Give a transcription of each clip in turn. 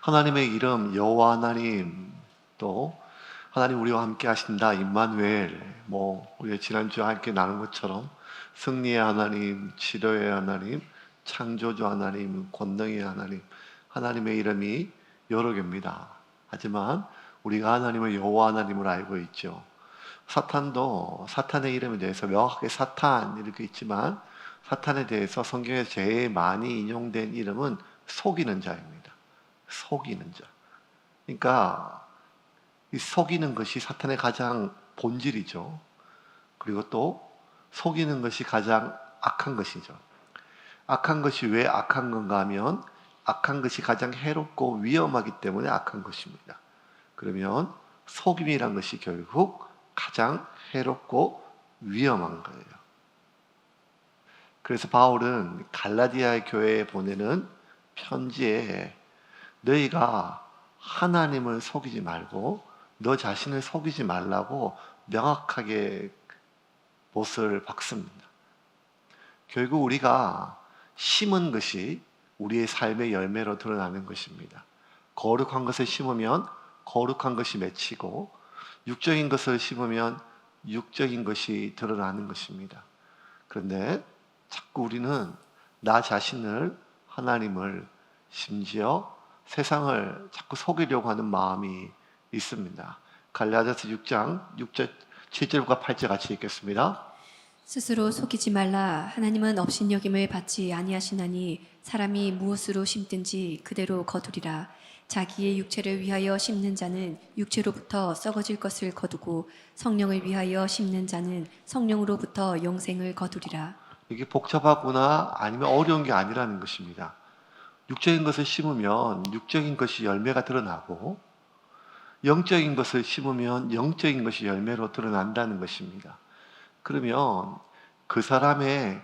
하나님의 이름 여호와 하나님, 또 하나님 우리와 함께 하신다 임마누엘, 우리가 지난주에 함께 나눈 것처럼 승리의 하나님, 치료의 하나님, 창조주 하나님, 권능의 하나님, 하나님의 이름이 여러 개입니다. 하지만 우리가 하나님을 여호와 하나님을 알고 있죠. 사탄도 사탄의 이름에 대해서 명확하게 사탄 이렇게 있지만, 사탄에 대해서 성경에서 제일 많이 인용된 이름은 속이는 자입니다. 속이는 자. 그러니까 이 속이는 것이 사탄의 가장 본질이죠. 그리고 또 속이는 것이 가장 악한 것이죠. 악한 것이 왜 악한 건가 하면, 악한 것이 가장 해롭고 위험하기 때문에 악한 것입니다. 그러면 속임이란 것이 결국 가장 해롭고 위험한 거예요. 그래서 바울은 갈라디아 교회에 보내는 편지에 너희가 하나님을 속이지 말고 너 자신을 속이지 말라고 명확하게 못을 박습니다. 결국 우리가 심은 것이 우리의 삶의 열매로 드러나는 것입니다. 거룩한 것을 심으면 거룩한 것이 맺히고, 육적인 것을 심으면 육적인 것이 드러나는 것입니다. 그런데 자꾸 우리는 나 자신을, 하나님을, 심지어 세상을 자꾸 속이려고 하는 마음이 있습니다. 갈라디아서 6장 7절과 8절 같이 읽겠습니다. 스스로 속이지 말라. 하나님은 업신여김을 받지 아니하시나니 사람이 무엇으로 심든지 그대로 거두리라. 자기의 육체를 위하여 심는 자는 육체로부터 썩어질 것을 거두고, 성령을 위하여 심는 자는 성령으로부터 영생을 거두리라. 이게 복잡하거나 아니면 어려운 게 아니라는 것입니다. 육적인 것을 심으면 육적인 것이 열매가 드러나고, 영적인 것을 심으면 영적인 것이 열매로 드러난다는 것입니다. 그러면 그 사람의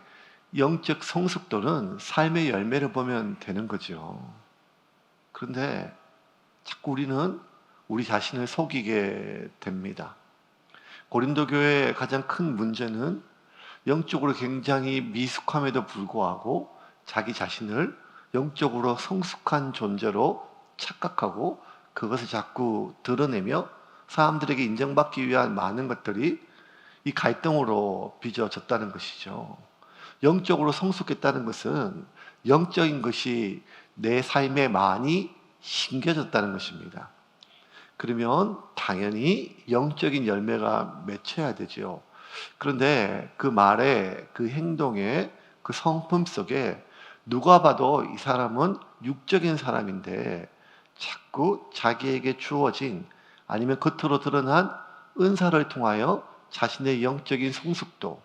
영적 성숙도는 삶의 열매를 보면 되는 거죠. 그런데 자꾸 우리는 우리 자신을 속이게 됩니다. 고린도 교회의 가장 큰 문제는 영적으로 굉장히 미숙함에도 불구하고 자기 자신을 영적으로 성숙한 존재로 착각하고 그것을 자꾸 드러내며 사람들에게 인정받기 위한 많은 것들이 이 갈등으로 빚어졌다는 것이죠. 영적으로 성숙했다는 것은 영적인 것이 내 삶에 많이 심겨졌다는 것입니다. 그러면 당연히 영적인 열매가 맺혀야 되죠. 그런데 그 말에, 그 행동에, 그 성품 속에 누가 봐도 이 사람은 육적인 사람인데 자꾸 자기에게 주어진, 아니면 겉으로 드러난 은사를 통하여 자신의 영적인 성숙도,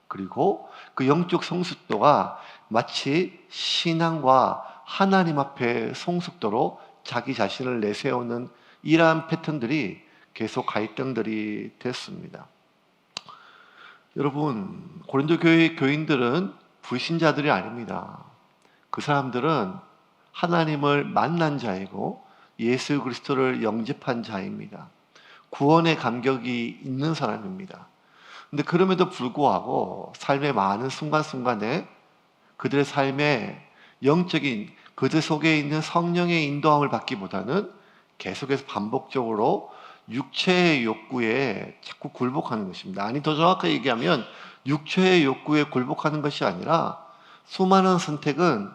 그리고 그 영적 성숙도가 마치 신앙과 하나님 앞에 성숙도로 자기 자신을 내세우는 이러한 패턴들이 계속 갈등들이 됐습니다. 여러분, 고린도 교회의 교인들은 불신자들이 아닙니다. 그 사람들은 하나님을 만난 자이고 예수 그리스도를 영접한 자입니다. 구원의 감격이 있는 사람입니다. 근데 그럼에도 불구하고 삶의 많은 순간순간에 그들의 삶에 영적인, 그들 속에 있는 성령의 인도함을 받기보다는 계속해서 반복적으로 육체의 욕구에 자꾸 굴복하는 것입니다. 아니, 더 정확하게 얘기하면 육체의 욕구에 굴복하는 것이 아니라, 수많은 선택은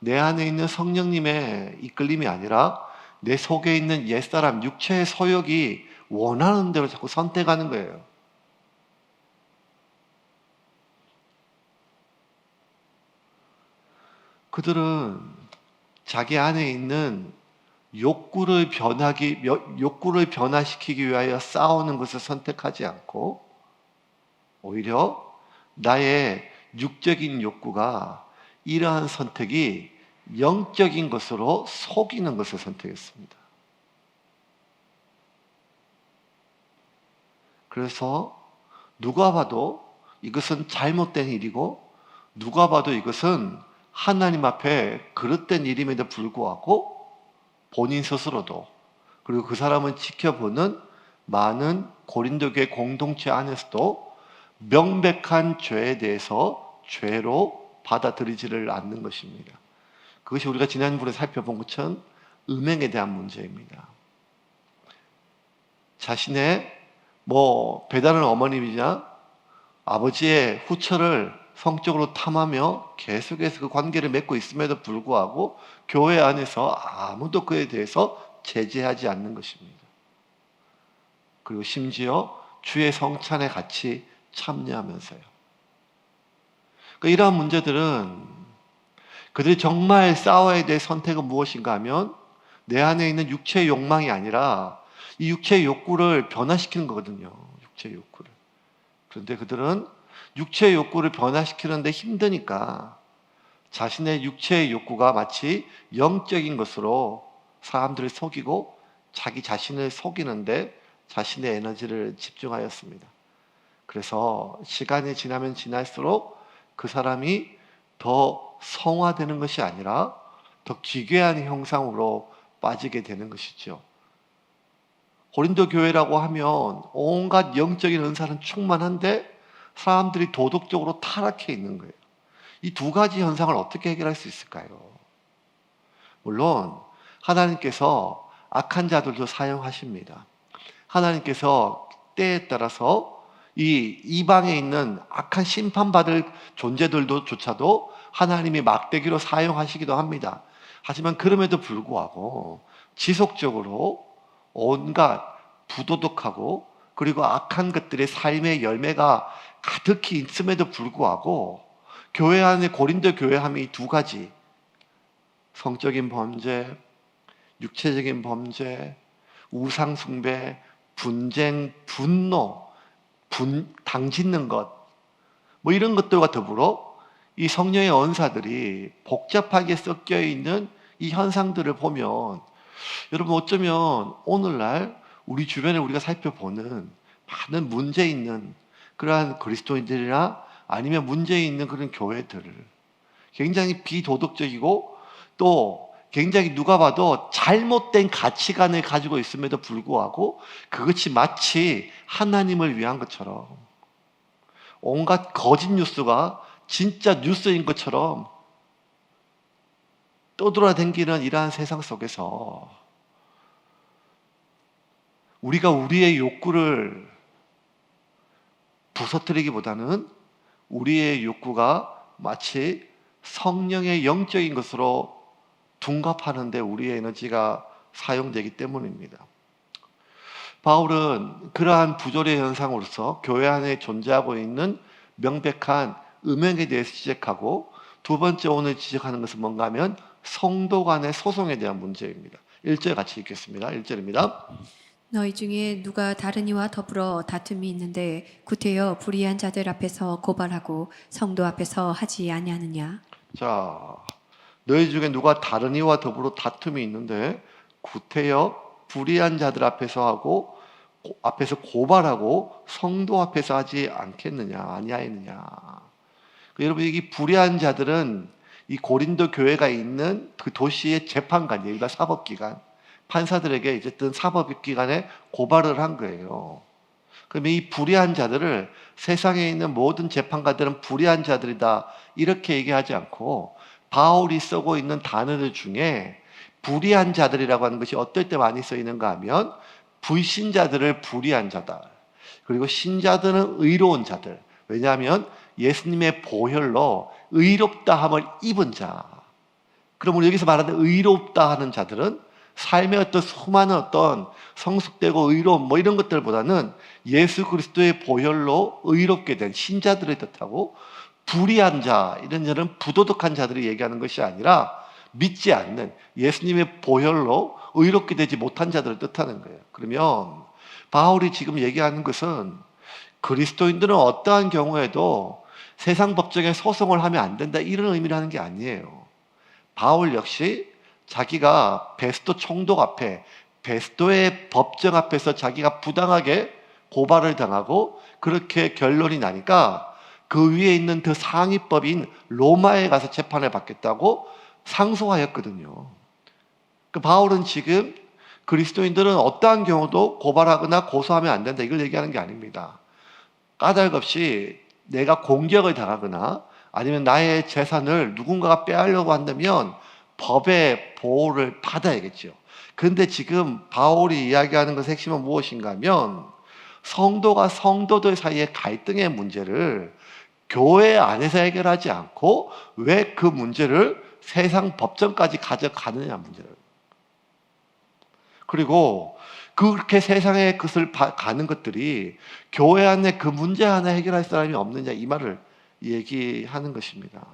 내 안에 있는 성령님의 이끌림이 아니라 내 속에 있는 옛사람, 육체의 소욕이 원하는 대로 자꾸 선택하는 거예요. 그들은 자기 안에 있는 욕구를 변화시키기 위하여 싸우는 것을 선택하지 않고, 오히려 나의 육적인 욕구가 이러한 선택이 영적인 것으로 속이는 것을 선택했습니다. 그래서 누가 봐도 이것은 잘못된 일이고, 누가 봐도 이것은 하나님 앞에 그릇된 일임에도 불구하고 본인 스스로도, 그리고 그 사람을 지켜보는 많은 고린도 교회 공동체 안에서도 명백한 죄에 대해서 죄로 받아들이지를 않는 것입니다. 그것이 우리가 지난번에 살펴본 것처럼 음행에 대한 문제입니다. 자신의 배다른 어머님이나 아버지의 후처를 성적으로 탐하며 계속해서 그 관계를 맺고 있음에도 불구하고 교회 안에서 아무도 그에 대해서 제재하지 않는 것입니다. 그리고 심지어 주의 성찬에 같이 참여하면서요. 그러니까 이러한 문제들은 그들이 정말 싸워야 될 선택은 무엇인가 하면 내 안에 있는 육체의 욕망이 아니라 이 육체의 욕구를 변화시키는 거거든요. 육체의 욕구를. 그런데 그들은 육체의 욕구를 변화시키는데 힘드니까 자신의 육체의 욕구가 마치 영적인 것으로 사람들을 속이고 자기 자신을 속이는데 자신의 에너지를 집중하였습니다. 그래서 시간이 지나면 지날수록 그 사람이 더 성화되는 것이 아니라 더 기괴한 형상으로 빠지게 되는 것이죠. 고린도 교회라고 하면 온갖 영적인 은사는 충만한데 사람들이 도덕적으로 타락해 있는 거예요. 이 두 가지 현상을 어떻게 해결할 수 있을까요? 물론 하나님께서 악한 자들도 사용하십니다. 하나님께서 때에 따라서 이 이방에 있는 악한 심판받을 존재들조차도 하나님이 막대기로 사용하시기도 합니다. 하지만 그럼에도 불구하고 지속적으로 온갖 부도덕하고 그리고 악한 것들의 삶의 열매가 가득히 있음에도 불구하고 교회 안에 고린도 교회함이 이 두 가지, 성적인 범죄, 육체적인 범죄, 우상숭배, 분쟁, 분노, 당짓는 것, 이런 것들과 더불어 이 성령의 언사들이 복잡하게 섞여 있는 이 현상들을 보면 여러분 어쩌면 오늘날 우리 주변에 우리가 살펴보는 많은 문제 있는 그러한 그리스도인들이나 아니면 문제 있는 그런 교회들을 굉장히 비도덕적이고 또 굉장히 누가 봐도 잘못된 가치관을 가지고 있음에도 불구하고 그것이 마치 하나님을 위한 것처럼 온갖 거짓 뉴스가 진짜 뉴스인 것처럼 떠돌아다니는 이러한 세상 속에서 우리가 우리의 욕구를 부서뜨리기보다는 우리의 욕구가 마치 성령의 영적인 것으로 둔갑하는데 우리의 에너지가 사용되기 때문입니다. 바울은 그러한 부조리 현상으로서 교회 안에 존재하고 있는 명백한 음행에 대해서 지적하고 두 번째 오늘 지적하는 것은 뭔가 하면 성도 간의 소송에 대한 문제입니다. 1절 같이 읽겠습니다. 1절입니다. 너희 중에 누가 다른 이와 더불어 다툼이 있는데 구태여 불의한 자들 앞에서 고발하고 성도 앞에서 하지 아니하느냐. 자, 너희 중에 누가 다른 이와 더불어 다툼이 있는데 구태여 불의한 자들 앞에서 하고 앞에서 고발하고 성도 앞에서 하지 않겠느냐, 아니하느냐. 여러분, 이 불의한 자들은 이 고린도 교회가 있는 그 도시의 재판관이에요. 그러니까 사법기관. 판사들에게 어쨌든 사법기관에 고발을 한 거예요. 그러면 이 불의한 자들을 세상에 있는 모든 재판관들은 불의한 자들이다 이렇게 얘기하지 않고 바울이 쓰고 있는 단어들 중에 불의한 자들이라고 하는 것이 어떨 때 많이 쓰이는가 하면 불신자들을 불의한 자다. 그리고 신자들은 의로운 자들. 왜냐하면 예수님의 보혈로 의롭다 함을 입은 자. 그러면 여기서 말하는 의롭다 하는 자들은 삶의 어떤 수많은 어떤 성숙되고 의로움 이런 것들보다는 예수 그리스도의 보혈로 의롭게 된 신자들을 뜻하고 불의한 자, 이런 자는 부도덕한 자들이 얘기하는 것이 아니라 믿지 않는 예수님의 보혈로 의롭게 되지 못한 자들을 뜻하는 거예요. 그러면 바울이 지금 얘기하는 것은 그리스도인들은 어떠한 경우에도 세상 법정에 소송을 하면 안 된다 이런 의미를 하는 게 아니에요. 바울 역시 자기가 베스도 총독 앞에 베스도의 법정 앞에서 자기가 부당하게 고발을 당하고 그렇게 결론이 나니까 그 위에 있는 그 상위법인 로마에 가서 재판을 받겠다고 상소하였거든요. 그 바울은 지금 그리스도인들은 어떠한 경우도 고발하거나 고소하면 안 된다 이걸 얘기하는 게 아닙니다. 까닭없이 내가 공격을 당하거나 아니면 나의 재산을 누군가가 빼앗으려고 한다면 법의 보호를 받아야겠죠. 그런데 지금 바울이 이야기하는 것의 핵심은 무엇인가 하면 성도가 성도들 사이의 갈등의 문제를 교회 안에서 해결하지 않고 왜 그 문제를 세상 법정까지 가져가느냐 문제를. 그리고 그렇게 세상의 것을 가는 것들이 교회 안에 그 문제 하나 해결할 사람이 없느냐 이 말을 얘기하는 것입니다.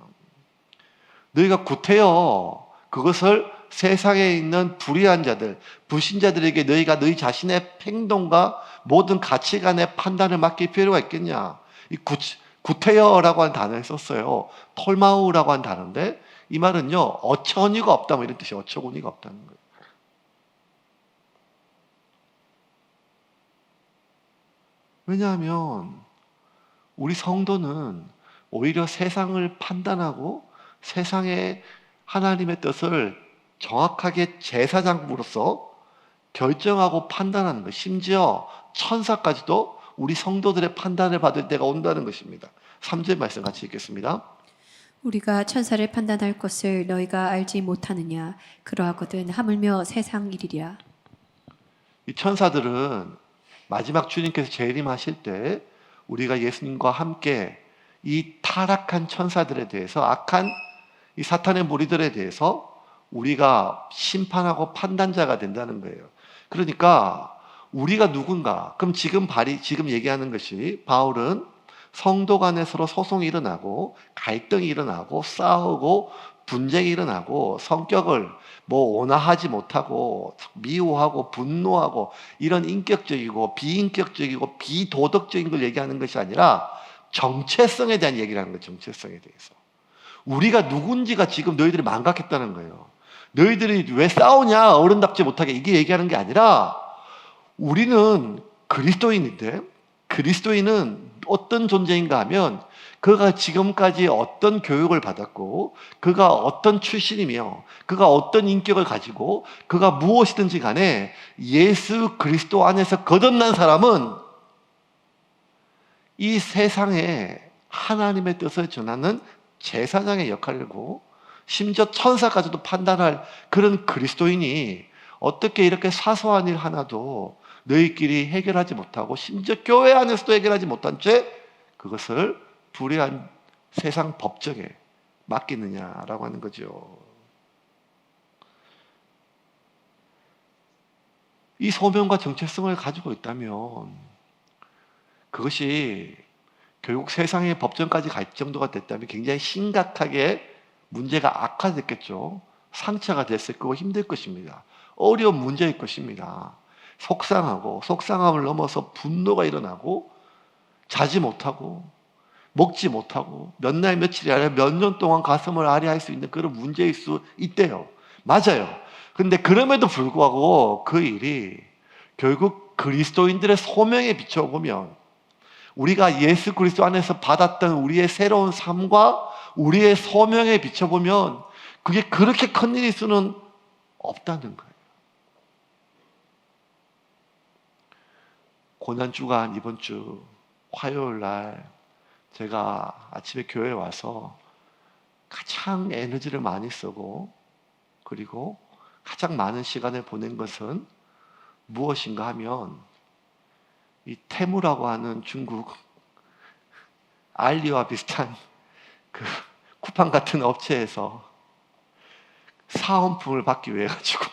너희가 구태여 그것을 세상에 있는 불의한 자들, 불신자들에게 너희가 너희 자신의 행동과 모든 가치관의 판단을 맡길 필요가 있겠냐. 이 구태여라고 하는 단어를 썼어요. 톨마우라고 하는 단어인데 이 말은요 어처구니가 없다 뭐 이런 뜻이에요. 어처구니가 없다는 거예요. 왜냐하면 우리 성도는 오히려 세상을 판단하고 세상의 하나님의 뜻을 정확하게 제사장으로서 결정하고 판단하는 것, 심지어 천사까지도 우리 성도들의 판단을 받을 때가 온다는 것입니다. 3절 말씀 같이 읽겠습니다. 우리가 천사를 판단할 것을 너희가 알지 못하느냐. 그러하거든 하물며 세상 일이랴. 이 천사들은 마지막 주님께서 재림하실 때 우리가 예수님과 함께 이 타락한 천사들에 대해서 악한 이 사탄의 무리들에 대해서 우리가 심판하고 판단자가 된다는 거예요. 그러니까 우리가 누군가? 그럼 지금 얘기하는 것이 바울은 성도 간에 서로 소송이 일어나고 갈등이 일어나고 싸우고 분쟁이 일어나고 성격을 온화하지 못하고 미워하고 분노하고 이런 인격적이고 비인격적이고 비도덕적인 걸 얘기하는 것이 아니라 정체성에 대한 얘기를 하는 거예요. 정체성에 대해서. 우리가 누군지가 지금 너희들이 망각했다는 거예요. 너희들이 왜 싸우냐 어른답지 못하게 이게 얘기하는 게 아니라 우리는 그리스도인인데 그리스도인은 어떤 존재인가 하면 그가 지금까지 어떤 교육을 받았고 그가 어떤 출신이며 그가 어떤 인격을 가지고 그가 무엇이든지 간에 예수 그리스도 안에서 거듭난 사람은 이 세상에 하나님의 뜻을 전하는 제사장의 역할을 하고 심지어 천사까지도 판단할 그런 그리스도인이 어떻게 이렇게 사소한 일 하나도 너희끼리 해결하지 못하고 심지어 교회 안에서도 해결하지 못한 채 그것을 불의한 세상 법정에 맡기느냐라고 하는 거죠. 이 소명과 정체성을 가지고 있다면 그것이 결국 세상의 법정까지 갈 정도가 됐다면 굉장히 심각하게 문제가 악화됐겠죠. 상처가 됐을 거고 힘들 것입니다. 어려운 문제일 것입니다. 속상하고 속상함을 넘어서 분노가 일어나고 자지 못하고 먹지 못하고 몇 날 며칠이 아니라 몇 년 동안 가슴을 아리할 수 있는 그런 문제일 수 있대요. 맞아요. 근데 그럼에도 불구하고 그 일이 결국 그리스도인들의 소명에 비춰보면 우리가 예수 그리스도 안에서 받았던 우리의 새로운 삶과 우리의 소명에 비춰보면 그게 그렇게 큰 일일 수는 없다는 거예요. 고난주간 이번 주 화요일 날 제가 아침에 교회에 와서 가장 에너지를 많이 쓰고 그리고 가장 많은 시간을 보낸 것은 무엇인가 하면 이 테무라고 하는 중국 알리와 비슷한 그 쿠팡 같은 업체에서 사은품을 받기 위해 가지고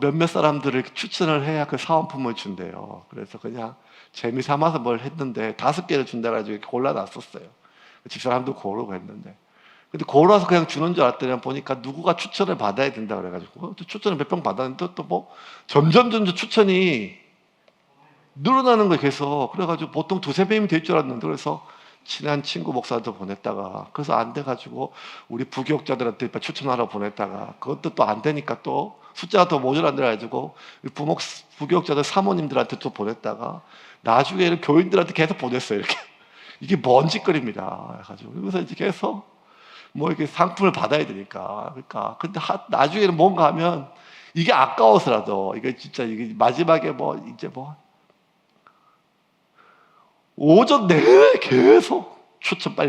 몇몇 사람들을 추천을 해야 그 사은품을 준대요. 그래서 그냥 재미 삼아서 뭘 했는데 5개를 준다 가지고 이렇게 골라놨었어요. 집사람도 고르고 했는데. 근데 고르어서 그냥 주는 줄 알았더니 보니까 누구가 추천을 받아야 된다 그래가지고 또 추천을 몇 번 받았는데 또 점점 추천이 늘어나는 거예요. 계속. 그래가지고 보통 2-3배이면 될 줄 알았는데 그래서 친한 친구 목사한테 보냈다가 그래서 안 돼가지고 우리 부교육자들한테 추천하러 보냈다가 그것도 또 안 되니까 또 숫자가 더 모자란다 해가지고 부교육자들 사모님들한테 또 보냈다가 나중에는 교인들한테 계속 보냈어요. 이렇게 이게 뭔 짓거리입니다. 해가지고 그래서 이제 계속 이렇게 상품을 받아야 되니까 근데 나중에는 뭔가 하면 이게 아까워서라도 이게 진짜 이게 마지막에 오전 내내 계속 추천해.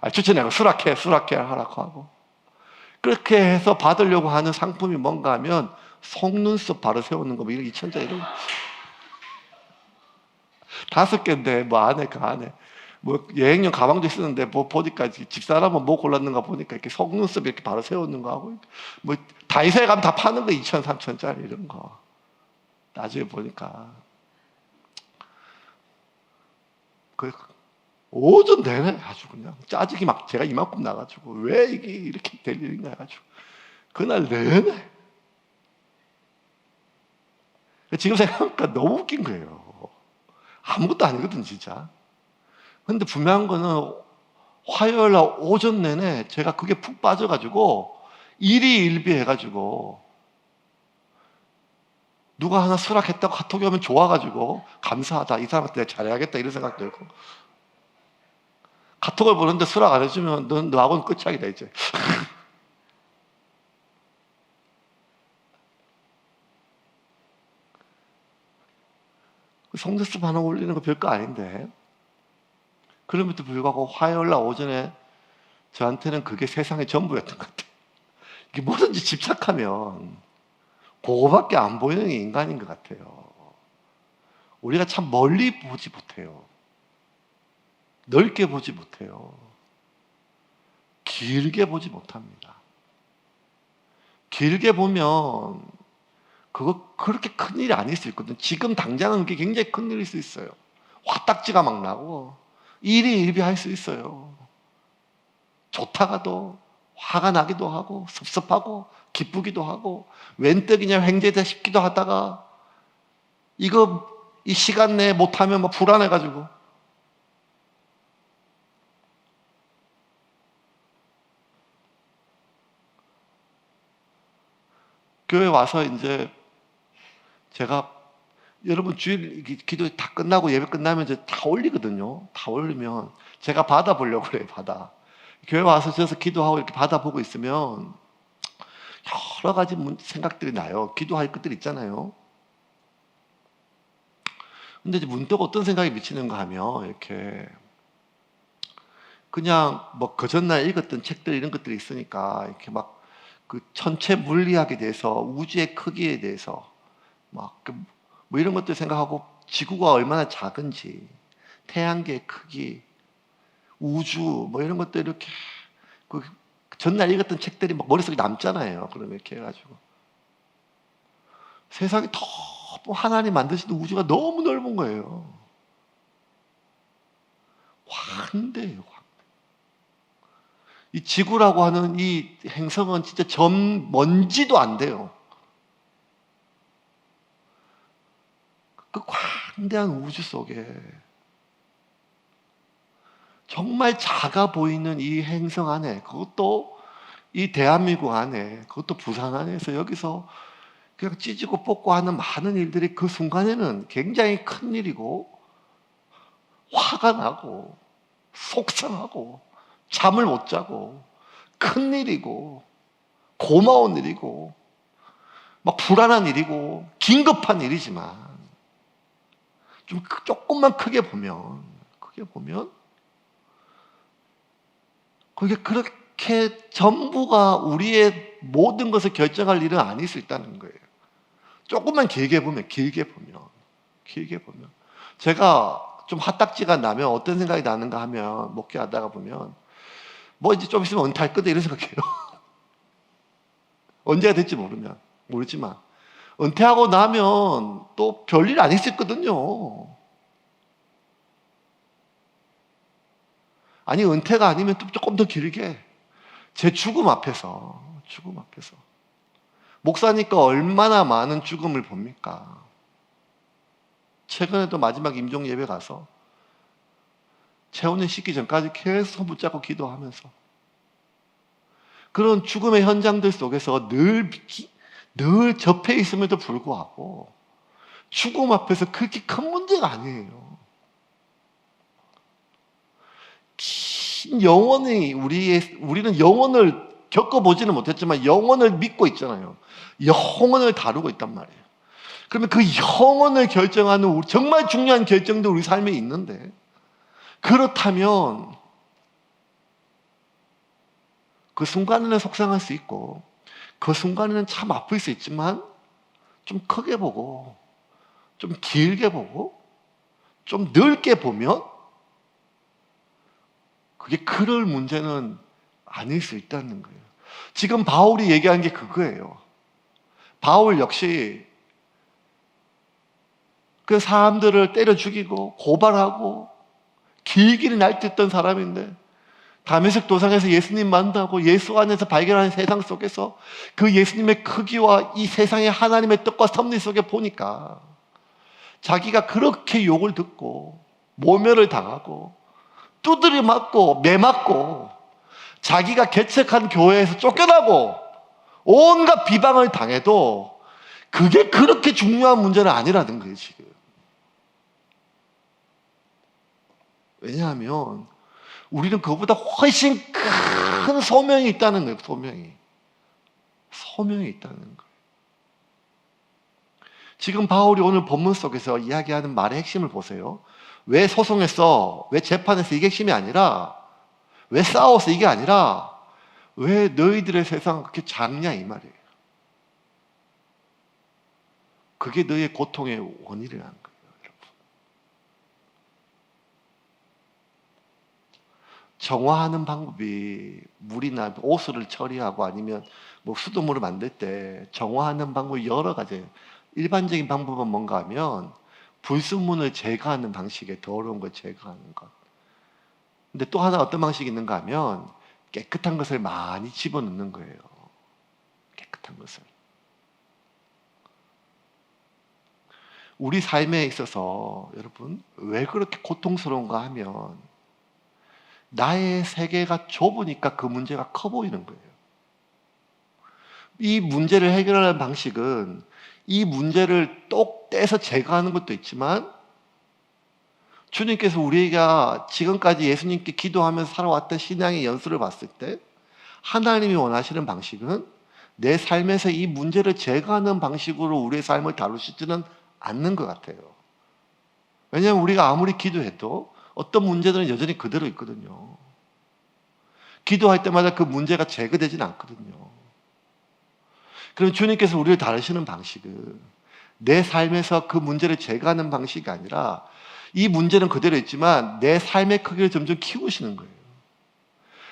추천해. 수락해 하라고 하고. 그렇게 해서 받으려고 하는 상품이 뭔가 하면 속눈썹 바로 세우는 거, 뭐 이런 2,000자 이런 거. 5개인데 뭐 안에 그 안에 뭐 여행용 가방도 쓰는데 뭐 보니까 집사람은 뭐 골랐는가 보니까 이렇게 속눈썹 이렇게 바로 세우는 거 하고, 뭐 다이소에 가면 다 파는 거 2,000, 3,000짜리 이런 거. 나중에 보니까 그 오전 내내 아주 그냥 짜증이 막 제가 이만큼 나가지고 왜 이게 이렇게 될 일인가 해가지고 그날 내내. 지금 생각하니까 너무 웃긴 거예요. 아무것도 아니거든 진짜. 근데 분명한 거는 화요일 날 오전 내내 제가 그게 푹 빠져가지고 일희일비 해가지고 누가 하나 수락했다고 카톡이 오면 좋아가지고 감사하다, 이 사람한테 내가 잘해야겠다 이런 생각 들고, 카톡을 보는데 수락 안 해주면 너하고는 끝장이다 이제. 속눈썹 하나 올리는 거 별거 아닌데 그럼에도 불구하고 화요일 날 오전에 저한테는 그게 세상의 전부였던 것 같아요. 이게 뭐든지 집착하면 그거밖에 안 보이는 게 인간인 것 같아요. 우리가 참 멀리 보지 못해요. 넓게 보지 못해요. 길게 보지 못합니다. 길게 보면 그거 그렇게 큰일이 아닐 수 있거든. 지금 당장은 그게 굉장히 큰일일 수 있어요. 화딱지가 막 나고 일희일비할 수 있어요. 좋다가도 화가 나기도 하고 섭섭하고 기쁘기도 하고 웬 떡이냐 횡재다 싶기도 하다가 이거 이 시간 내에 못하면 뭐 불안해가지고. 교회 와서 이제 제가 여러분 주일 기도 다 끝나고 예배 끝나면 이제 다 올리거든요. 다 올리면 제가 받아보려고 그래요. 교회 와서 저서 기도하고 이렇게 받아보고 있으면 여러 가지 생각들이 나요. 기도할 것들 있잖아요. 근데 이제 문득 어떤 생각이 미치는가 하면 이렇게 그냥 뭐 그 전날 읽었던 책들 이런 것들이 있으니까 이렇게 막 그 천체 물리학에 대해서 우주의 크기에 대해서 막 뭐 이런 것들 생각하고 지구가 얼마나 작은지 태양계의 크기 우주 뭐 이런 것들 이렇게 그 전날 읽었던 책들이 막 머릿속에 남잖아요. 그러면 이렇게 해가지고 세상이 너무 하나님 만드신 우주가 너무 넓은 거예요. 환대예요. 이 지구라고 하는 이 행성은 진짜 먼지도 안 돼요. 그 광대한 우주 속에 정말 작아 보이는 이 행성 안에, 그것도 이 대한민국 안에, 그것도 부산 안에서 여기서 그냥 찢고 뽑고 하는 많은 일들이 그 순간에는 굉장히 큰 일이고 화가 나고 속상하고 잠을 못 자고 큰 일이고 고마운 일이고 막 불안한 일이고 긴급한 일이지만 조금만 크게 보면 그게 그렇게 전부가 우리의 모든 것을 결정할 일은 아닐 수 있다는 거예요. 조금만 길게 보면 제가 좀 핫딱지가 나면 어떤 생각이 나는가 하면 목회하다가 보면 뭐 이제 좀 있으면 은퇴할 거다 이런 생각해요. 언제가 될지 모르지만 은퇴하고 나면 또 별일 안 있었거든요. 아니 은퇴가 아니면 또 조금 더 길게 제 죽음 앞에서 목사니까 얼마나 많은 죽음을 봅니까? 최근에도 마지막 임종 예배 가서 체온을 씻기 전까지 계속 붙잡고 기도하면서 그런 죽음의 현장들 속에서 늘 접해 있음에도 불구하고 죽음 앞에서 그렇게 큰 문제가 아니에요. 영원히 우리는 영원을 겪어보지는 못했지만 영원을 믿고 있잖아요. 영원을 다루고 있단 말이에요. 그러면 그 영원을 결정하는 정말 중요한 결정도 우리 삶에 있는데, 그렇다면 그 순간에는 속상할 수 있고 그 순간에는 참 아플 수 있지만 좀 크게 보고 좀 길게 보고 좀 넓게 보면 그게 그럴 문제는 아닐 수 있다는 거예요. 지금 바울이 얘기한 게 그거예요. 바울 역시 그 사람들을 때려 죽이고 고발하고 길길이 날뛰었던 사람인데 다메섹 도상에서 예수님 만나고 예수 안에서 발견하는 세상 속에서 그 예수님의 크기와 이 세상의 하나님의 뜻과 섭리 속에 보니까 자기가 그렇게 욕을 듣고 모멸을 당하고 두드려 맞고 매맞고 자기가 개척한 교회에서 쫓겨나고 온갖 비방을 당해도 그게 그렇게 중요한 문제는 아니라는 거예요, 지금. 왜냐하면 우리는 그보다 훨씬 큰 소명이 있다는 거예요. 소명이 있다는 거예요. 지금 바울이 오늘 본문 속에서 이야기하는 말의 핵심을 보세요. 왜 소송했어? 왜 재판에서 이게 핵심이 아니라 왜 싸웠어? 이게 아니라 왜 너희들의 세상은 그렇게 작냐 이 말이에요. 그게 너의 고통의 원인이라는 거예요. 정화하는 방법이 물이나 옷을 처리하고 아니면 뭐 수돗물을 만들 때 정화하는 방법이 여러 가지예요. 일반적인 방법은 뭔가 하면 불순물을 제거하는 방식에 더러운 걸 제거하는 것. 근데 또 하나 어떤 방식이 있는가 하면 깨끗한 것을 많이 집어넣는 거예요. 깨끗한 것을. 우리 삶에 있어서 여러분 왜 그렇게 고통스러운가 하면 나의 세계가 좁으니까 그 문제가 커 보이는 거예요. 이 문제를 해결하는 방식은 이 문제를 똑 떼서 제거하는 것도 있지만 주님께서 우리가 지금까지 예수님께 기도하면서 살아왔던 신앙의 연수를 봤을 때 하나님이 원하시는 방식은 내 삶에서 이 문제를 제거하는 방식으로 우리의 삶을 다루시지는 않는 것 같아요. 왜냐하면 우리가 아무리 기도해도 어떤 문제들은 여전히 그대로 있거든요. 기도할 때마다 그 문제가 제거되지는 않거든요. 그럼 주님께서 우리를 다루시는 방식은 내 삶에서 그 문제를 제거하는 방식이 아니라 이 문제는 그대로 있지만 내 삶의 크기를 점점 키우시는 거예요.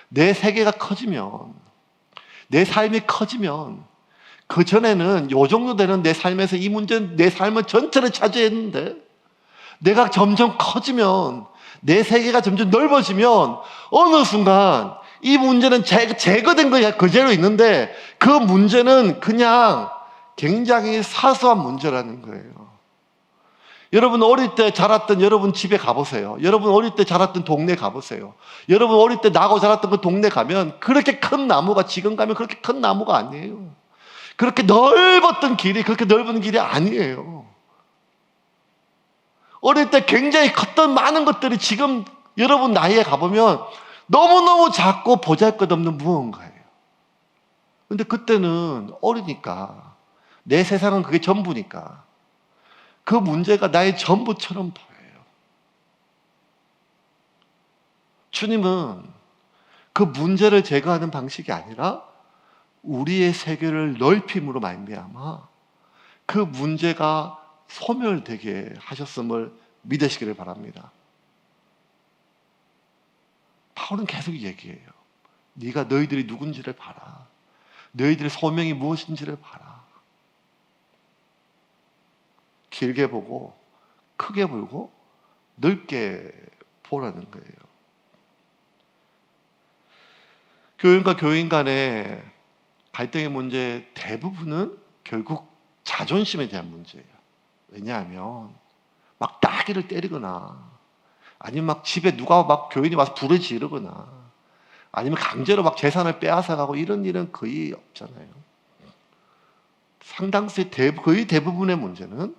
내 세계가 커지면, 내 삶이 커지면 그 전에는 요 정도 되는 내 삶에서 이 문제는 내 삶을 전체를 차지했는데 내가 점점 커지면 내 세계가 점점 넓어지면 어느 순간 이 문제는 제거된 거야 그대로 있는데 그 문제는 그냥 굉장히 사소한 문제라는 거예요. 여러분 어릴 때 자랐던 여러분 집에 가보세요. 여러분 어릴 때 자랐던 동네 가보세요. 여러분 어릴 때 나고 자랐던 그 동네 가면 그렇게 큰 나무가 지금 가면 그렇게 큰 나무가 아니에요. 그렇게 넓었던 길이 그렇게 넓은 길이 아니에요. 어릴 때 굉장히 컸던 많은 것들이 지금 여러분 나이에 가보면 너무너무 작고 보잘것없는 무언가예요. 근데 그때는 어리니까 내 세상은 그게 전부니까 그 문제가 나의 전부처럼 보여요. 주님은 그 문제를 제거하는 방식이 아니라 우리의 세계를 넓힘으로 말미암아 그 문제가 소멸되게 하셨음을 믿으시기를 바랍니다. 바울은 계속 얘기해요. 네가 너희들이 누군지를 봐라. 너희들의 소명이 무엇인지를 봐라. 길게 보고 크게 보고 넓게 보라는 거예요. 교인과 교인 간의 갈등의 문제 대부분은 결국 자존심에 대한 문제예요. 왜냐하면 막 따귀를 때리거나 아니면 막 집에 누가 막 교인이 와서 불을 지르거나 아니면 강제로 막 재산을 빼앗아가고 이런 일은 거의 없잖아요. 상당수 거의 대부분의 문제는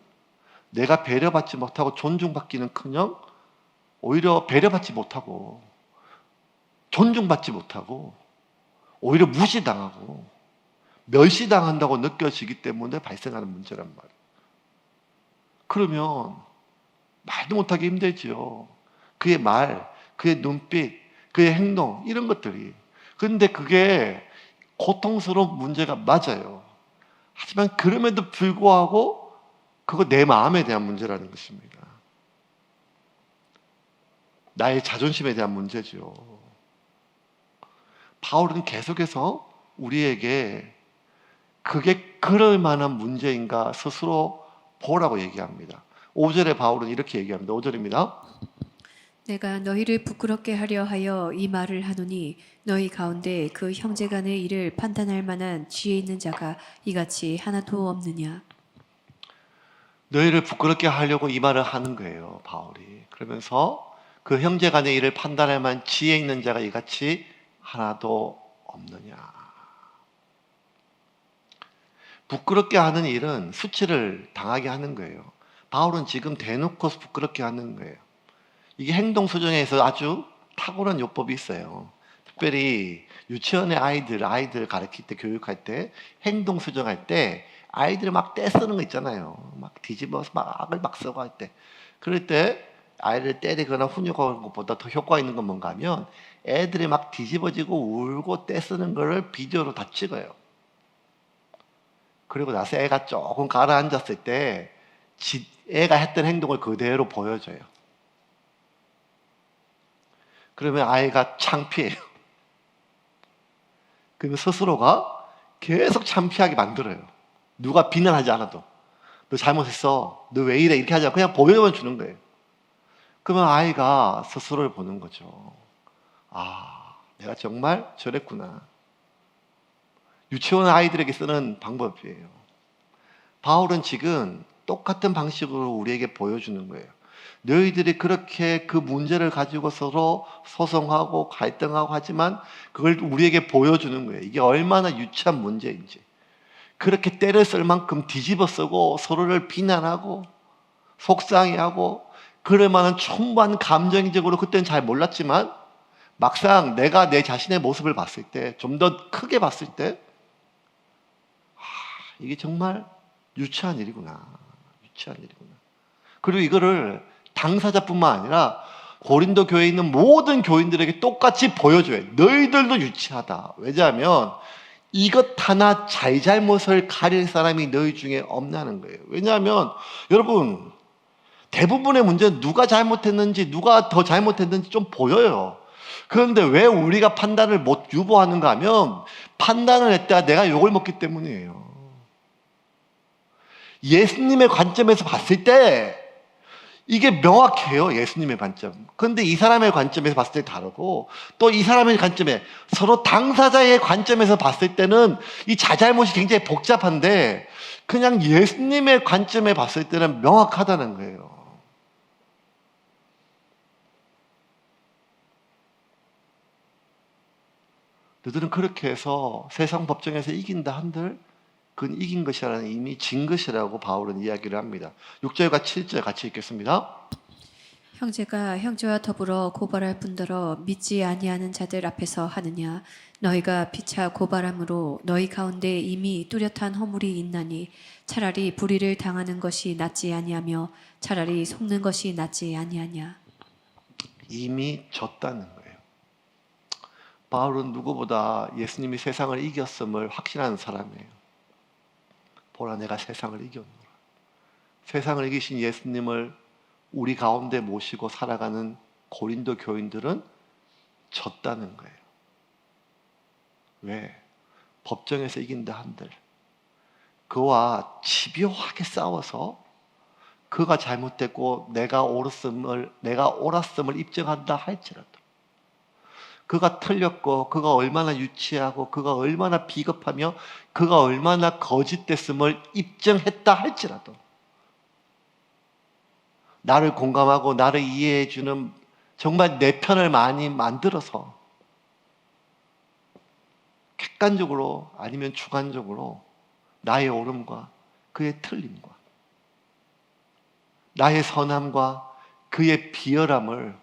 내가 배려받지 못하고 존중받기는커녕 오히려 배려받지 못하고 존중받지 못하고 오히려 무시당하고 멸시당한다고 느껴지기 때문에 발생하는 문제란 말이에요. 그러면 말도 못하기 힘들지요. 그의 말, 그의 눈빛, 그의 행동 이런 것들이 근데 그게 고통스러운 문제가 맞아요. 하지만 그럼에도 불구하고 그거 내 마음에 대한 문제라는 것입니다. 나의 자존심에 대한 문제죠. 바울은 계속해서 우리에게 그게 그럴 만한 문제인가 스스로 보라고 얘기합니다. 5절에 바울은 이렇게 얘기합니다. 5절입니다. 내가 너희를 부끄럽게 하려 하여 이 말을 하노니 너희 가운데 그 형제간의 일을 판단할 만한 지혜 있는 자가 이같이 하나도 없느냐. 너희를 부끄럽게 하려고 이 말을 하는 거예요, 바울이. 그러면서 그 형제간의 일을 판단할 만한 지혜 있는 자가 이같이 하나도 없느냐. 부끄럽게 하는 일은 수치를 당하게 하는 거예요. 바울은 지금 대놓고 부끄럽게 하는 거예요. 이게 행동 수정에서 아주 탁월한 요법이 있어요. 특별히 유치원의 아이들 가르칠 때, 교육할 때, 행동 수정할 때 아이들 막 떼쓰는 거 있잖아요. 막 뒤집어서 막 악을 막 쓰고 할 때. 그럴 때 아이를 때리거나 훈육하는 것보다 더 효과 있는 건 뭔가 하면 애들이 막 뒤집어지고 울고 떼쓰는 거를 비디오로 다 찍어요. 그리고 나서 애가 조금 가라앉았을 때 애가 했던 행동을 그대로 보여줘요. 그러면 아이가 창피해요. 그러면 스스로가 계속 창피하게 만들어요. 누가 비난하지 않아도. 너 잘못했어. 너 왜 이래. 이렇게 하지 않고 그냥 보여만 주는 거예요. 그러면 아이가 스스로를 보는 거죠. 아, 내가 정말 저랬구나. 유치원 아이들에게 쓰는 방법이에요. 바울은 지금 똑같은 방식으로 우리에게 보여주는 거예요. 너희들이 그렇게 그 문제를 가지고 서로 소송하고 갈등하고 하지만 그걸 우리에게 보여주는 거예요. 이게 얼마나 유치한 문제인지. 그렇게 때를 쓸 만큼 뒤집어 쓰고 서로를 비난하고 속상해하고 그럴 만한 충분한 감정적으로 그때는 잘 몰랐지만 막상 내가 내 자신의 모습을 봤을 때, 좀 더 크게 봤을 때 이게 정말 유치한 일이구나. 유치한 일이구나. 그리고 이거를 당사자뿐만 아니라 고린도 교회에 있는 모든 교인들에게 똑같이 보여줘요. 너희들도 유치하다. 왜냐하면 이것 하나 잘잘못을 가릴 사람이 너희 중에 없냐는 거예요. 왜냐하면 여러분 대부분의 문제는 누가 잘못했는지 누가 더 잘못했는지 좀 보여요. 그런데 왜 우리가 판단을 못 유보하는가 하면 판단을 했다가 내가 욕을 먹기 때문이에요. 예수님의 관점에서 봤을 때 이게 명확해요. 예수님의 관점. 그런데 이 사람의 관점에서 봤을 때 다르고 또 이 사람의 관점에 서로 당사자의 관점에서 봤을 때는 이 자잘못이 굉장히 복잡한데 그냥 예수님의 관점에 봤을 때는 명확하다는 거예요. 너희들은 그렇게 해서 세상 법정에서 이긴다 한들 그건 이긴 것이라는 이미 진 것이라고 바울은 이야기를 합니다. 6절과 7절 같이 읽겠습니다. 형제가 형제와 더불어 고발할 뿐더러 믿지 아니하는 자들 앞에서 하느냐. 너희가 피차 고발함으로 너희 가운데 이미 뚜렷한 허물이 있나니 차라리 불의를 당하는 것이 낫지 아니하며 차라리 속는 것이 낫지 아니하냐. 이미 졌다는 거예요. 바울은 누구보다 예수님이 세상을 이겼음을 확신하는 사람이에요. 보라, 내가 세상을 이겼노라. 세상을 이기신 예수님을 우리 가운데 모시고 살아가는 고린도 교인들은 졌다는 거예요. 왜? 법정에서 이긴다 한들 그와 집요하게 싸워서 그가 잘못됐고 내가 옳았음을 입증한다 할지라도 그가 틀렸고 그가 얼마나 유치하고 그가 얼마나 비겁하며 그가 얼마나 거짓됐음을 입증했다 할지라도 나를 공감하고 나를 이해해 주는 정말 내 편을 많이 만들어서 객관적으로 아니면 주관적으로 나의 옳음과 그의 틀림과 나의 선함과 그의 비열함을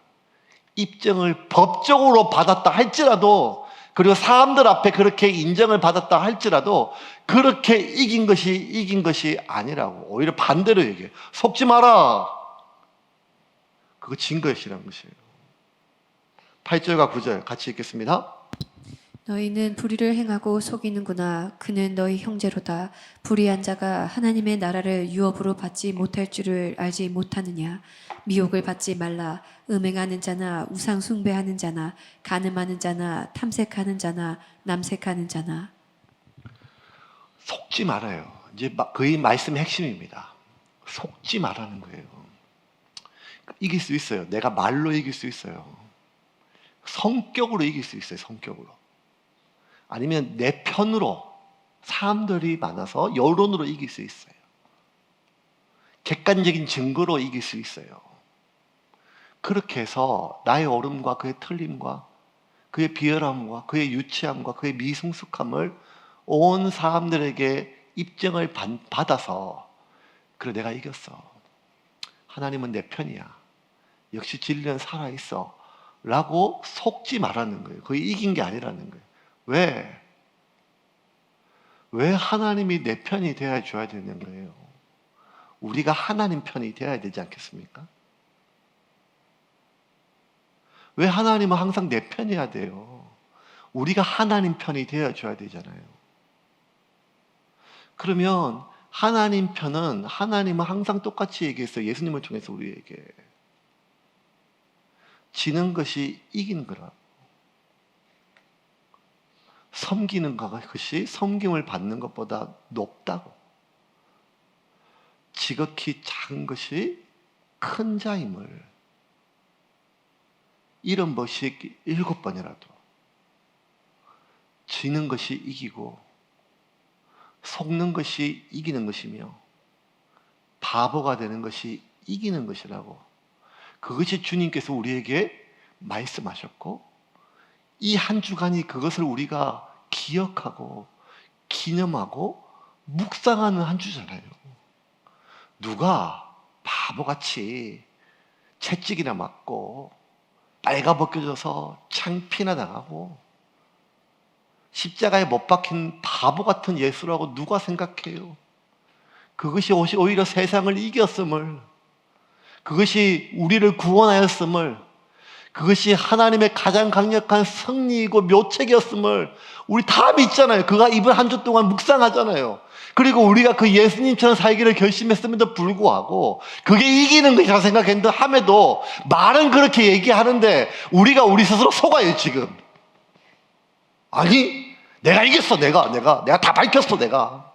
입증을 법적으로 받았다 할지라도 그리고 사람들 앞에 그렇게 인정을 받았다 할지라도 그렇게 이긴 것이 아니라고 오히려 반대로 얘기해요. 속지 마라. 그거 진 것이라는 것이에요. 8절과 9절 같이 읽겠습니다. 너희는 불의를 행하고 속이는구나. 그는 너희 형제로다. 불의한 자가 하나님의 나라를 유업으로 받지 못할 줄을 알지 못하느냐. 미혹을 받지 말라. 음행하는 자나 우상 숭배하는 자나 간음하는 자나 탐색하는 자나 남색하는 자나. 속지 말아요. 이제 거의 말씀의 핵심입니다. 속지 말라는 거예요. 이길 수 있어요. 내가 말로 이길 수 있어요. 성격으로 이길 수 있어요. 성격으로. 아니면 내 편으로, 사람들이 많아서 여론으로 이길 수 있어요. 객관적인 증거로 이길 수 있어요. 그렇게 해서 나의 옳음과 그의 틀림과 그의 비열함과 그의 유치함과 그의 미성숙함을 온 사람들에게 입증을 받아서, 그래 내가 이겼어, 하나님은 내 편이야, 역시 진리는 살아있어 라고 속지 말라는 거예요. 거의 이긴 게 아니라는 거예요. 왜? 왜 하나님이 내 편이 되어 줘야 되는 거예요? 우리가 하나님 편이 되어야 되지 않겠습니까? 왜 하나님은 항상 내 편이어야 돼요? 우리가 하나님 편이 되어 줘야 되잖아요. 그러면 하나님 편은, 하나님은 항상 똑같이 얘기했어요. 예수님을 통해서 우리에게. 지는 것이 이기는 거라. 섬기는 것이 섬김을 받는 것보다 높다고. 지극히 작은 것이 큰 자임을 70번씩 7번이라도 지는 것이 이기고 속는 것이 이기는 것이며 바보가 되는 것이 이기는 것이라고, 그것이 주님께서 우리에게 말씀하셨고, 이 한 주간이 그것을 우리가 기억하고 기념하고 묵상하는 한 주잖아요. 누가 바보같이 채찍이나 맞고 빨가벗겨져서 창피나 당하고 십자가에 못 박힌 바보 같은 예수라고 누가 생각해요? 그것이 오히려 세상을 이겼음을, 그것이 우리를 구원하였음을, 그것이 하나님의 가장 강력한 승리이고 묘책이었음을 우리 다 믿잖아요. 그가 이번 한 주 동안 묵상하잖아요. 그리고 우리가 그 예수님처럼 살기를 결심했음에도 불구하고 그게 이기는 것이라고 생각했는데, 함에도 말은 그렇게 얘기하는데 우리가 우리 스스로 속아요 지금. 아니 내가 이겼어. 내가 다 밝혔어. 내가.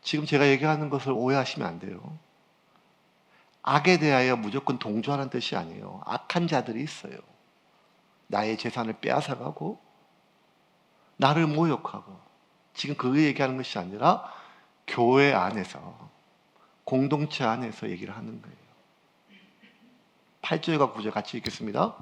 지금 제가 얘기하는 것을 오해하시면 안 돼요. 악에 대하여 무조건 동조하는 뜻이 아니에요. 악한 자들이 있어요. 나의 재산을 빼앗아가고 나를 모욕하고. 지금 그거 얘기하는 것이 아니라 교회 안에서, 공동체 안에서 얘기를 하는 거예요. 8절과 9절 같이 읽겠습니다.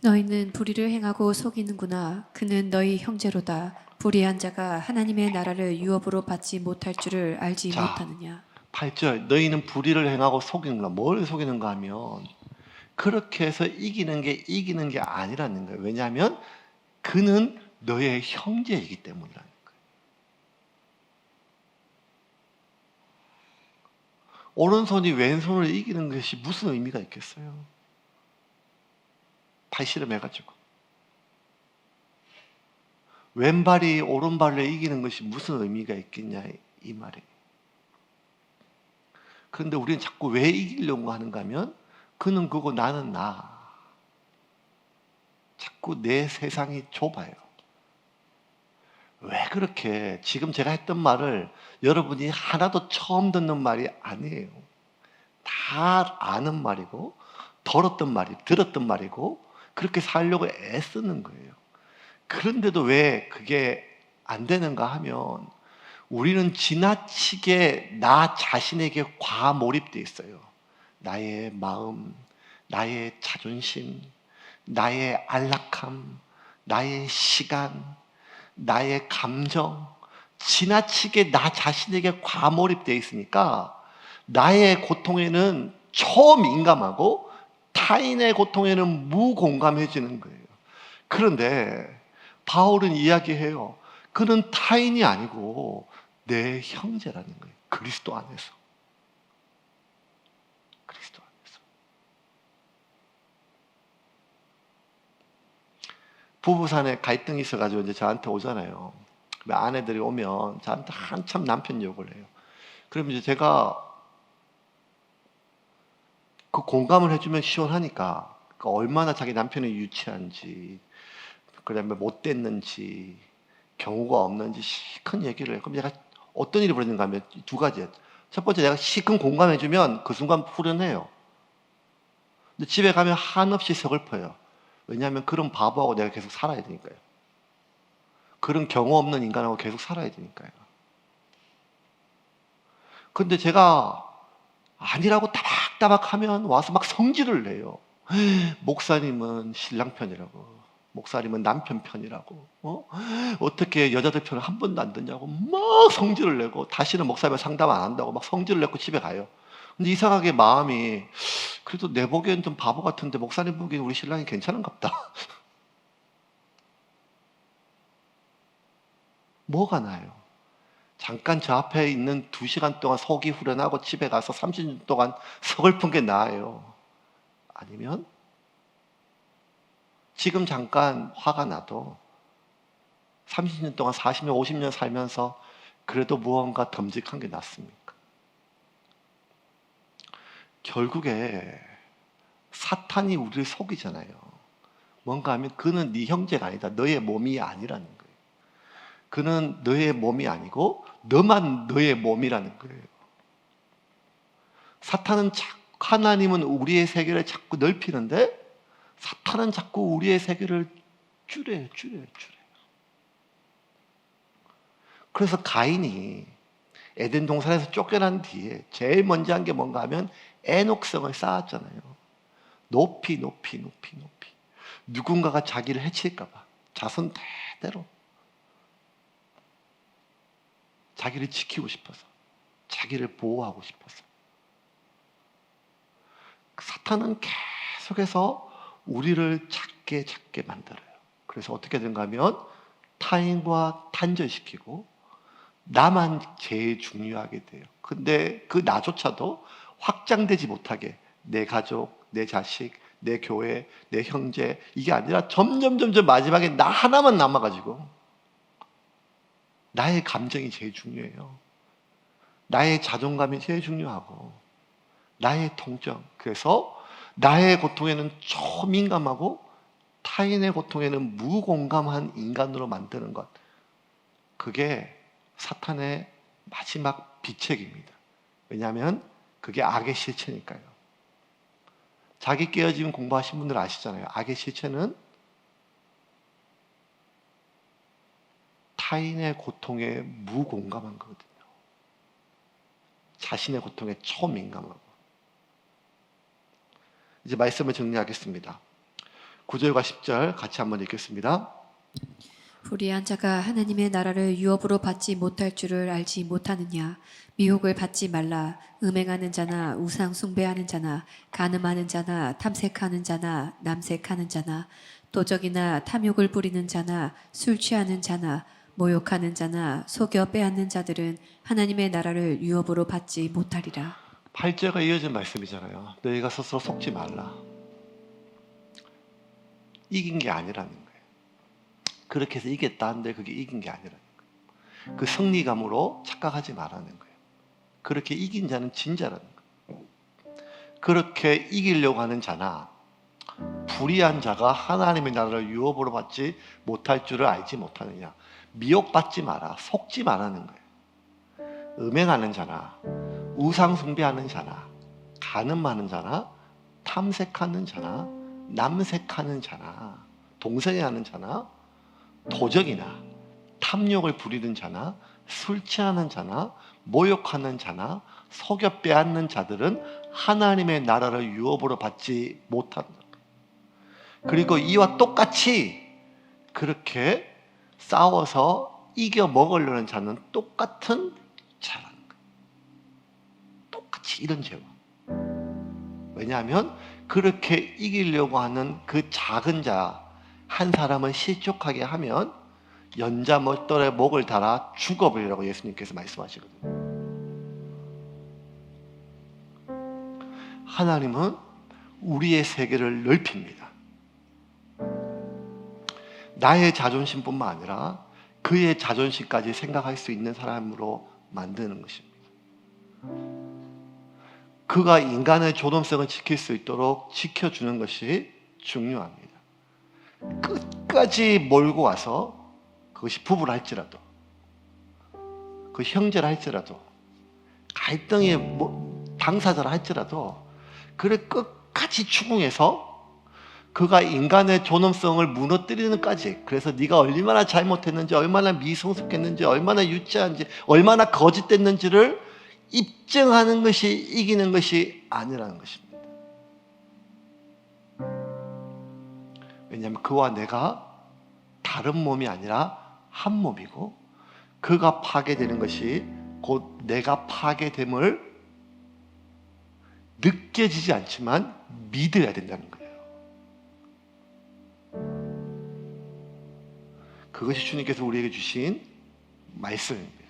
너희는 불의를 행하고 속이는구나. 그는 너희 형제로다. 불의한 자가 하나님의 나라를 유업으로 받지 못할 줄을 알지 자, 못하느냐. 8절, 너희는 불의를 행하고 속이는가. 뭘 속이는가 하면 그렇게 해서 이기는 게 아니라는 거예요. 왜냐하면 그는 너의 형제이기 때문이라는 거예요. 오른손이 왼손을 이기는 것이 무슨 의미가 있겠어요? 팔씨름해가지고 왼발이 오른발을 이기는 것이 무슨 의미가 있겠냐, 이 말이에요. 그런데 우리는 자꾸 왜 이기려고 하는가 하면 그는 그고 나는 나. 자꾸 내 세상이 좁아요. 왜 그렇게, 지금 제가 했던 말을 여러분이 하나도 처음 듣는 말이 아니에요. 다 아는 말이고 들었던 말이고 그렇게 살려고 애쓰는 거예요. 그런데도 왜 그게 안 되는가 하면 우리는 지나치게 나 자신에게 과몰입돼 있어요. 나의 마음, 나의 자존심, 나의 안락함, 나의 시간, 나의 감정, 지나치게 나 자신에게 과몰입돼 있으니까 나의 고통에는 초민감하고 타인의 고통에는 무공감해지는 거예요. 그런데 바울은 이야기해요. 그는 타인이 아니고 내 형제라는 거예요. 그리스도 안에서. 부부 산에 갈등이 있어가지고 이제 저한테 오잖아요. 아내들이 오면 저한테 한참 남편 욕을 해요. 그러면 이제 제가 그 공감을 해주면 시원하니까, 그 얼마나 자기 남편이 유치한지, 그다음에 못됐는지, 경우가 없는지 시큰 얘기를 해요. 그럼 내가 어떤 일이 벌어지는가 하면 두 가지예요. 첫 번째, 내가 시큰 공감해주면 그 순간 후련해요. 근데 집에 가면 한없이 서글퍼요. 왜냐하면 그런 바보하고 내가 계속 살아야 되니까요. 그런 경우 없는 인간하고 계속 살아야 되니까요. 근데 제가 아니라고 따박따박 하면 와서 막 성질을 내요. 목사님은 신랑 편이라고, 목사님은 남편 편이라고, 어떻게 여자들 편을 한 번도 안 듣냐고 막 성질을 내고, 다시는 목사님 상담 안 한다고 막 성질을 내고 집에 가요. 근데 이상하게 마음이, 그래도 내 보기엔 좀 바보 같은데 목사님 보기엔 우리 신랑이 괜찮은갑다. 뭐가 나요? 잠깐 저 앞에 있는 2시간 동안 속이 후련하고 집에 가서 30년 동안 서글픈 게 나아요? 아니면 지금 잠깐 화가 나도 30년 동안 40년, 50년 살면서 그래도 무언가 듬직한 게 낫습니까? 결국에 사탄이 우리를 속이잖아요. 뭔가 하면 그는 네 형제가 아니다. 너의 몸이 아니라는 거예요. 그는 너의 몸이 아니고 너만 너의 몸이라는 거예요. 사탄은 하나님은 우리의 세계를 자꾸 넓히는데 사탄은 자꾸 우리의 세계를 줄여요. 그래서 가인이 에덴 동산에서 쫓겨난 뒤에 제일 먼저 한 게 뭔가 하면 애녹성을 쌓았잖아요. 높이. 누군가가 자기를 해칠까 봐. 자손 대대로. 자기를 지키고 싶어서. 자기를 보호하고 싶어서. 사탄은 계속해서 우리를 작게 만들어요. 그래서 어떻게 된가 하면 타인과 단절시키고 나만 제일 중요하게 돼요. 근데 그 나조차도 확장되지 못하게 내 가족, 내 자식, 내 교회, 내 형제, 이게 아니라 점점 마지막에 나 하나만 남아가지고 나의 감정이 제일 중요해요. 나의 자존감이 제일 중요하고 나의 통증. 그래서 나의 고통에는 초민감하고 타인의 고통에는 무공감한 인간으로 만드는 것. 그게 사탄의 마지막 비책입니다. 왜냐하면 그게 악의 실체니까요. 자기 깨어짐 공부하신 분들 아시잖아요. 악의 실체는 타인의 고통에 무공감한 거거든요. 자신의 고통에 초민감하고. 이제 말씀을 정리하겠습니다. 9절과 10절 같이 한번 읽겠습니다. 불의한 자가 하나님의 나라를 유업으로 받지 못할 줄을 알지 못하느냐. 미혹을 받지 말라. 음행하는 자나 우상 숭배하는 자나 간음하는 자나 탐색하는 자나 남색하는 자나 도적이나 탐욕을 부리는 자나 술 취하는 자나 모욕하는 자나 속여 빼앗는 자들은 하나님의 나라를 유업으로 받지 못하리라. 8절과 이어진 말씀이잖아요. 너희가 스스로 속지 말라. 이긴 게 아니라는 거예요. 그렇게 해서 이겼다는데 그게 이긴 게 아니라는 거예요. 그 승리감으로 착각하지 말라는 거예요. 그렇게 이긴 자는 진자라는 거예요. 그렇게 이기려고 하는 자나 불의한 자가 하나님의 나라를 유업으로 받지 못할 줄을 알지 못하느냐. 미혹받지 마라. 속지 말라는 거예요. 음행하는 자나 우상 숭배하는 자나 간음하는 자나 탐색하는 자나 남색하는 자나 동성애하는 자나 도적이나 탐욕을 부리는 자나 술 취하는 자나 모욕하는 자나 속여 빼앗는 자들은 하나님의 나라를 유업으로 받지 못한다. 그리고 이와 똑같이 그렇게 싸워서 이겨 먹으려는 자는 똑같은 자라는 거예요. 똑같이 이런 죄와. 왜냐하면 그렇게 이기려고 하는 그 작은 자 한 사람을 실족하게 하면 연자못돌에 목을 달아 죽어버리라고 예수님께서 말씀하시거든요. 하나님은 우리의 세계를 넓힙니다. 나의 자존심뿐만 아니라 그의 자존심까지 생각할 수 있는 사람으로 만드는 것입니다. 그가 인간의 존엄성을 지킬 수 있도록 지켜주는 것이 중요합니다. 끝까지 몰고 와서 그것이 부부라 할지라도, 그 형제라 할지라도, 갈등의 당사자라 할지라도, 그를 끝까지 추궁해서 그가 인간의 존엄성을 무너뜨리는까지, 그래서 네가 얼마나 잘못했는지, 얼마나 미성숙했는지, 얼마나 유치한지, 얼마나 거짓됐는지를 입증하는 것이 이기는 것이 아니라는 것입니다. 왜냐하면 그와 내가 다른 몸이 아니라 한 몸이고, 그가 파괴되는 것이 곧 내가 파괴됨을 느껴지지 않지만 믿어야 된다는 거예요. 그것이 주님께서 우리에게 주신 말씀입니다.